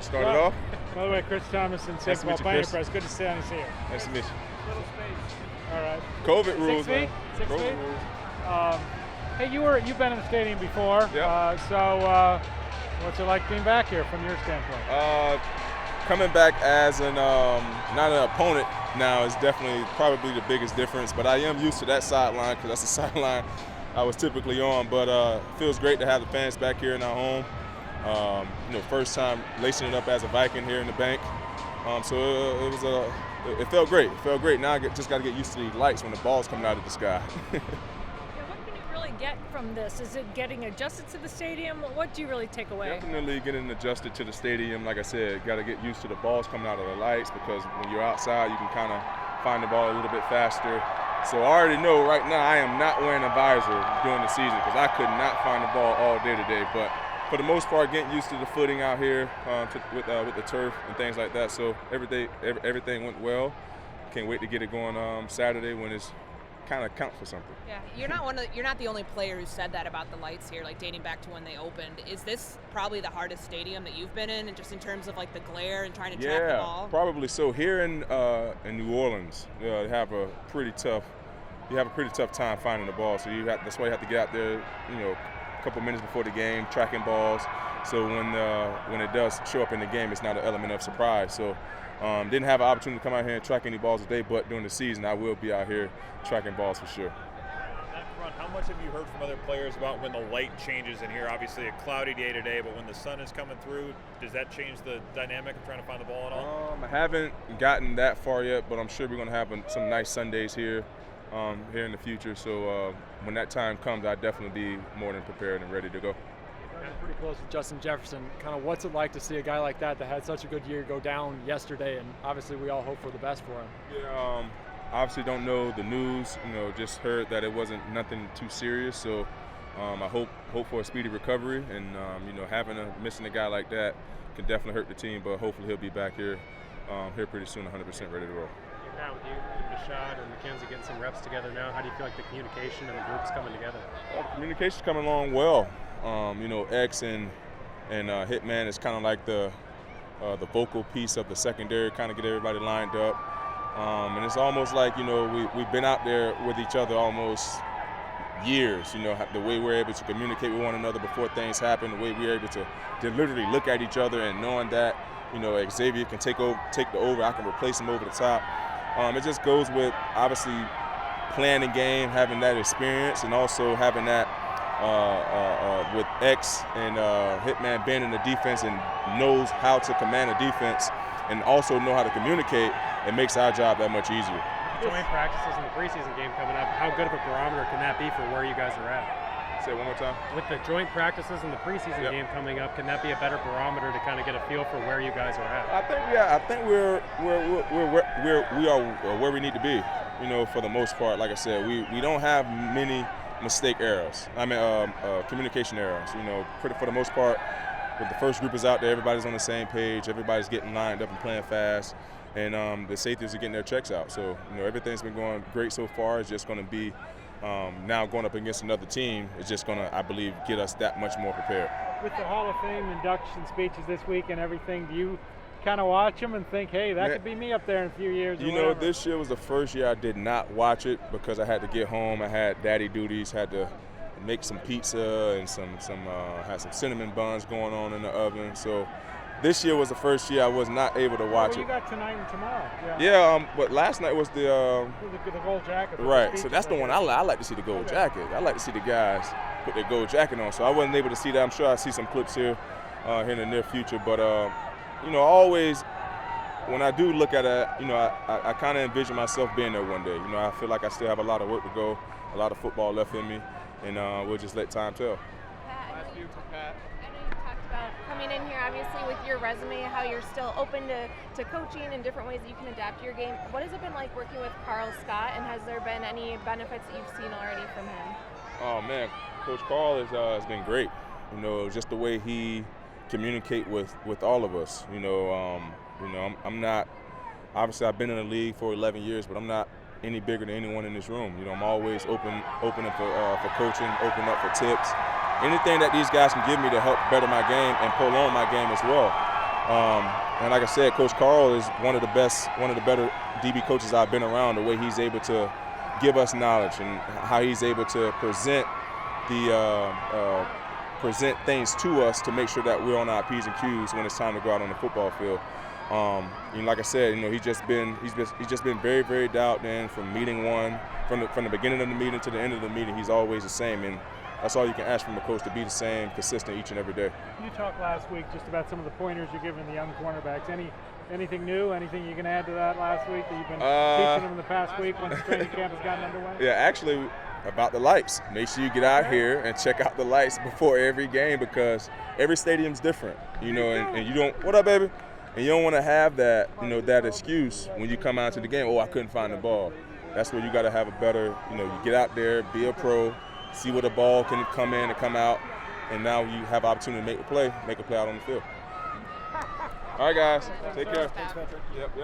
Start it off. By the way, Chris Thomas and St. Paul Pioneer Press. Good to see you. Nice to meet you. Little space. All right. COVID rules. 6 feet? 6 COVID feet? rules. Hey, you've been in the stadium before. Yeah. So what's it like being back here from your standpoint? Coming back as not an opponent now is definitely probably the biggest difference, but I am used to that sideline because that's the sideline I was typically on. But it feels great to have the fans back here in our home. First time lacing it up as a Viking here in the bank. So it felt great. It felt great. Now I just got to get used to the lights when the ball's coming out of the sky. What can you really get from this? Is it getting adjusted to the stadium? What do you really take away? Definitely getting adjusted to the stadium. Like I said, got to get used to the balls coming out of the lights because when you're outside, you can kind of find the ball a little bit faster. So I already know right now I am not wearing a visor during the season because I could not find the ball all day today. But for the most part, getting used to the footing out here with the turf and things like that. So everything went well. Can't wait to get it going Saturday when it's kind of counts for something. Yeah, you're not the only player who said that about the lights here, like dating back to when they opened. Is this probably the hardest stadium that you've been in, and just in terms of like the glare and trying to track the ball? Yeah, probably so. Here in New Orleans, you have a pretty tough time finding the ball. So that's why you have to get out there, a couple minutes before the game, tracking balls. So when it does show up in the game, it's not an element of surprise. So didn't have an opportunity to come out here and track any balls today, but during the season, I will be out here tracking balls for sure. On that front, how much have you heard from other players about when the light changes in here? Obviously a cloudy day today, but when the sun is coming through, does that change the dynamic of trying to find the ball at all? I haven't gotten that far yet, but I'm sure we're going to have some nice Sundays here in the future. So when that time comes, I'll definitely be more than prepared and ready to go. Pretty close with Justin Jefferson. Kind of what's it like to see a guy like that had such a good year go down yesterday, and obviously we all hope for the best for him. Yeah, obviously don't know the news, just heard that it wasn't nothing too serious, so I hope for a speedy recovery, and missing a guy like that can definitely hurt the team, but hopefully he'll be back here pretty soon, 100% ready to roll. Now with you and Rashad and Mackenzie getting some reps together now, how do you feel like the communication and the group's coming together? Well, the communication's coming along well. X and Hitman is kind of like the vocal piece of the secondary, kind of get everybody lined up. And it's almost like, we've been out there with each other almost years, the way we're able to communicate with one another before things happen, the way we're able to literally look at each other and knowing that, Xavier can take the over, I can replace him over the top. It just goes with, obviously, playing the game, having that experience, and also having that with X and Hitman being in the defense and knows how to command a defense and also know how to communicate, it makes our job that much easier. Joint practices in the preseason game coming up, how good of a barometer can that be for where you guys are at? Say it one more time. With the joint practices in the preseason game coming up, can that be a better barometer to kind of get a feel for where you guys are at? I think we are where we need to be. For the most part, like I said, we don't have many mistake errors. Communication errors. For the most part, with the first group is out there, everybody's on the same page, everybody's getting lined up and playing fast, and the safeties are getting their checks out. So everything's been going great so far. It's just going to be now going up against another team. It's just going to, I believe, get us that much more prepared. With the Hall of Fame induction speeches this week and everything, do you kind of watch them and think, hey, that could be me up there in a few years? This year was the first year I did not watch it because I had to get home. I had daddy duties, had to make some pizza and had some cinnamon buns going on in the oven. So this year was the first year I was not able to watch it. You got tonight and tomorrow. Yeah, but last night was the gold jacket. Right, so that's the one I like to see, the gold jacket. I like to see the guys put their gold jacket on. So I wasn't able to see that. I'm sure I'll see some clips here in the near future. But, always when I do look at it, I kind of envision myself being there one day. I feel like I still have a lot of work to go, a lot of football left in me, and we'll just let time tell. I know you talked about coming in here, obviously, with your resume, how you're still open to coaching and different ways that you can adapt your game. What has it been like working with Carl Scott, and has there been any benefits that you've seen already from him? Oh, man, Coach Carl has been great. Just the way he communicate with all of us. I'm not, obviously I've been in the league for 11 years, but I'm not any bigger than anyone in this room. I'm always open up for coaching, open up for tips. Anything that these guys can give me to help better my game and prolong my game as well. And like I said, Coach Carl is one of the better DB coaches I've been around. The way he's able to give us knowledge and how he's able to present things to us to make sure that we're on our P's and Q's when it's time to go out on the football field. Like I said, he's just been very, very dialed in from meeting one, from the beginning of the meeting to the end of the meeting. He's always the same, and that's all you can ask from a coach, to be the same, consistent each and every day. You talked last week just about some of the pointers you're giving the young cornerbacks. Anything new? Anything you can add to that last week that you've been teaching them in the past week once training camp has gotten underway? Yeah, actually, about the lights. Make sure you get out here and check out the lights before every game, because every stadium's different, and you don't. What up, baby? And you don't want to have that, that excuse when you come out to the game. Oh, I couldn't find the ball. That's where you got to have a better, you get out there, be a pro, see where the ball can come in and come out, and now you have opportunity to make a play out on the field. All right, guys, take care. Thanks, Patrick. Yep.